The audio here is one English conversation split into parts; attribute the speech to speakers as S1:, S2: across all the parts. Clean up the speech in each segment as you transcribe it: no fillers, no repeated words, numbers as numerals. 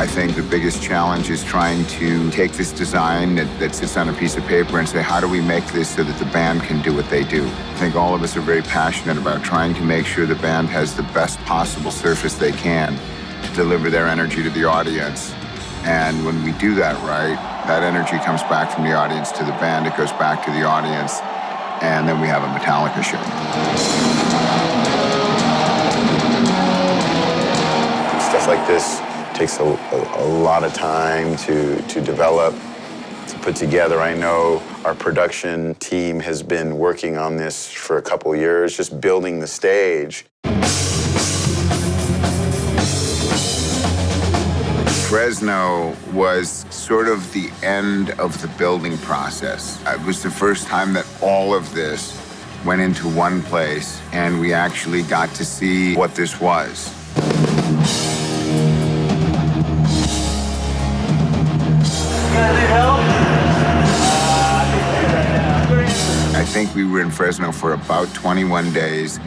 S1: I think the biggest challenge is trying to take this design that sits on a piece of paper and say, how do we make this so that the band can do what they do? I think all of us are very passionate about trying to make sure the band has the best possible surface they can to deliver their energy to the audience. And when we do that right, that energy comes back from the audience to the band, it goes back to the audience, and then we have a Metallica show.
S2: Stuff like this takes a lot of time to develop, to put together. I know our production team has been working on this for a couple years, just building the stage.
S1: Fresno was sort of the end of the building process. It was the first time that all of this went into one place, and we actually got to see what this was. I think we were in Fresno for about 21 days,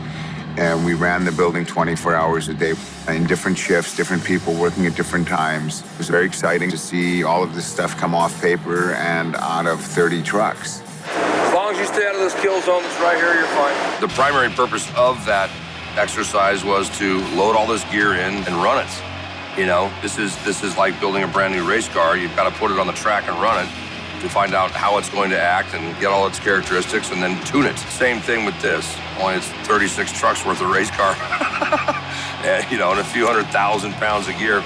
S1: and we ran the building 24 hours a day in different shifts, different people working at different times. It was very exciting to see all of this stuff come off paper and out of 30 trucks.
S3: As long as you stay out of this kill zone that's right here, you're fine. The primary purpose of that exercise was to load all this gear in and run it. You know, this is like building a brand new race car. You've got to put it on the track and run it to find out how it's going to act and get all its characteristics and then tune it. Same thing with this, only it's 36 trucks worth of race car. And, you know, and a few 100,000 pounds of gear.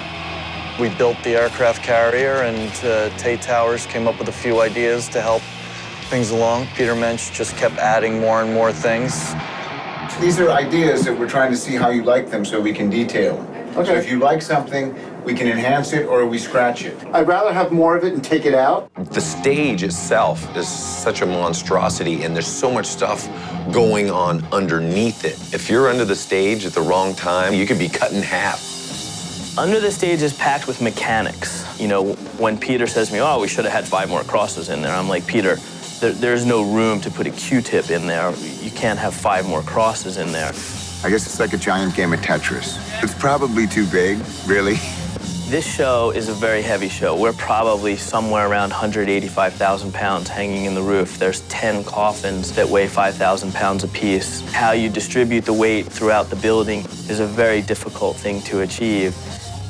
S4: We built the aircraft carrier, and Tate Towers came up with a few ideas to help things along. Peter Mensch just kept adding more and more things.
S1: These are ideas that we're trying to see how you like them so we can detail them. Okay. So if you like something, we can enhance it or we scratch it.
S5: I'd rather have more of it and take it out.
S6: The stage itself is such a monstrosity, and there's so much stuff going on underneath it. If you're under the stage at the wrong time, you could be cut in half.
S7: Under the stage is packed with mechanics. You know, when Peter says to me, oh, we should have had 5 more crosses in there, I'm like, Peter, there's no room to put a Q-tip in there. You can't have 5 more crosses in there.
S1: I guess it's like a giant game of Tetris. It's probably too big, really.
S7: This show is a very heavy show. We're probably somewhere around 185,000 pounds hanging in the roof. There's 10 coffins that weigh 5,000 pounds apiece. How you distribute the weight throughout the building is a very difficult thing to achieve.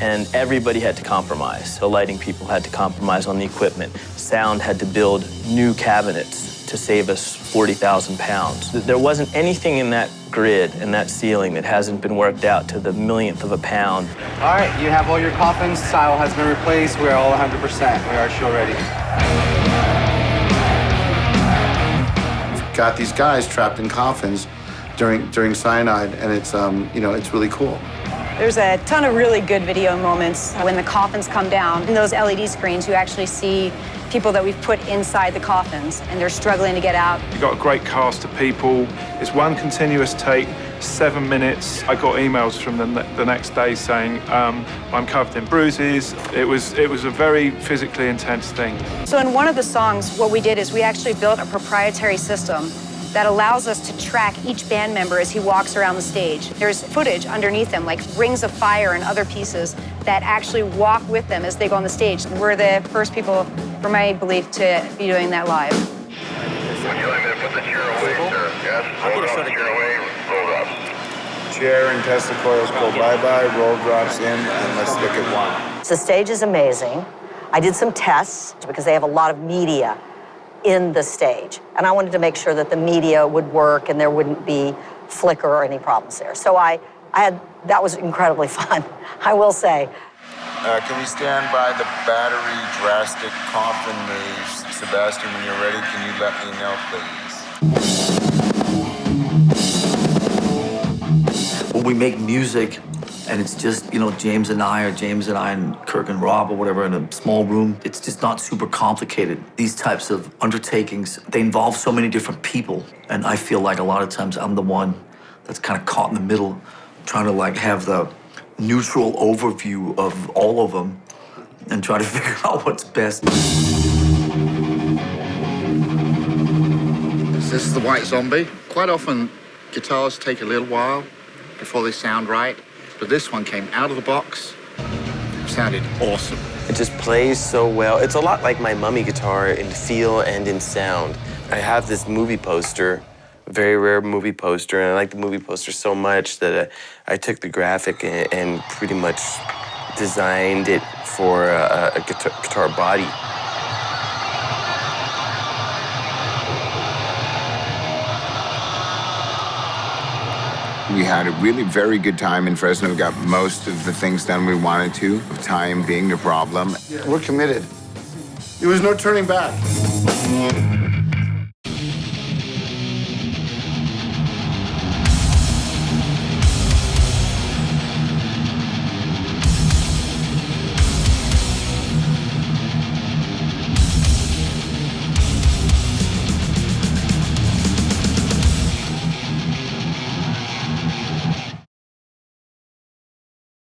S7: And everybody had to compromise. The lighting people had to compromise on the equipment. Sound had to build new cabinets to save us 40,000 pounds. There wasn't anything in that grid and that ceiling that hasn't been worked out to the millionth of a pound.
S8: All right, you have all your coffins. Silo has been replaced. We are all 100%. We are show ready.
S5: We've got these guys trapped in coffins during cyanide, and it's you know, it's really cool.
S9: There's a ton of really good video moments when the coffins come down. In those LED screens, you actually see people that we've put inside the coffins, and they're struggling to get out.
S10: You've got a great cast of people. It's one continuous take, 7 minutes. I got emails from them the next day saying, I'm covered in bruises. It was a very physically intense thing.
S9: So in one of the songs, what we did is we actually built a proprietary system that allows us to track each band member as he walks around the stage. There's footage underneath them, like rings of fire and other pieces that actually walk with them as they go on the stage. We're the first people, for my belief, to be doing that live.
S3: Would you like me to put the chair away, sir? Yes? Hold on, chair away, roll up.
S1: Chair and Tesla coils go bye-bye, roll drops in, and let's look at one.
S11: The stage is amazing. I did some tests because they have a lot of media in the stage. And I wanted to make sure that the media would work and there wouldn't be flicker or any problems there. So that was incredibly fun, I will say.
S1: Can we stand by the battery drastic coffin moves? Sebastian, when you're ready, can you let me know, please?
S12: When we make music, and it's just, you know, James and I and Kirk and Rob or whatever in a small room, it's just not super complicated. These types of undertakings, they involve so many different people. And I feel like a lot of times I'm the one that's kind of caught in the middle, trying to like have the neutral overview of all of them and try to figure out what's best.
S5: This is the White Zombie. Quite often, guitars take a little while before they sound right. But this one came out of the box. It's
S13: sounded awesome.
S14: It just plays so well. It's a lot like my Mummy guitar in feel and in sound. I have this movie poster, a very rare movie poster, and I like the movie poster so much that I took the graphic and pretty much designed it for a guitar body.
S1: We had a really very good time in Fresno. We got most of the things done we wanted to, time being the problem.
S5: We're committed. There was no turning back.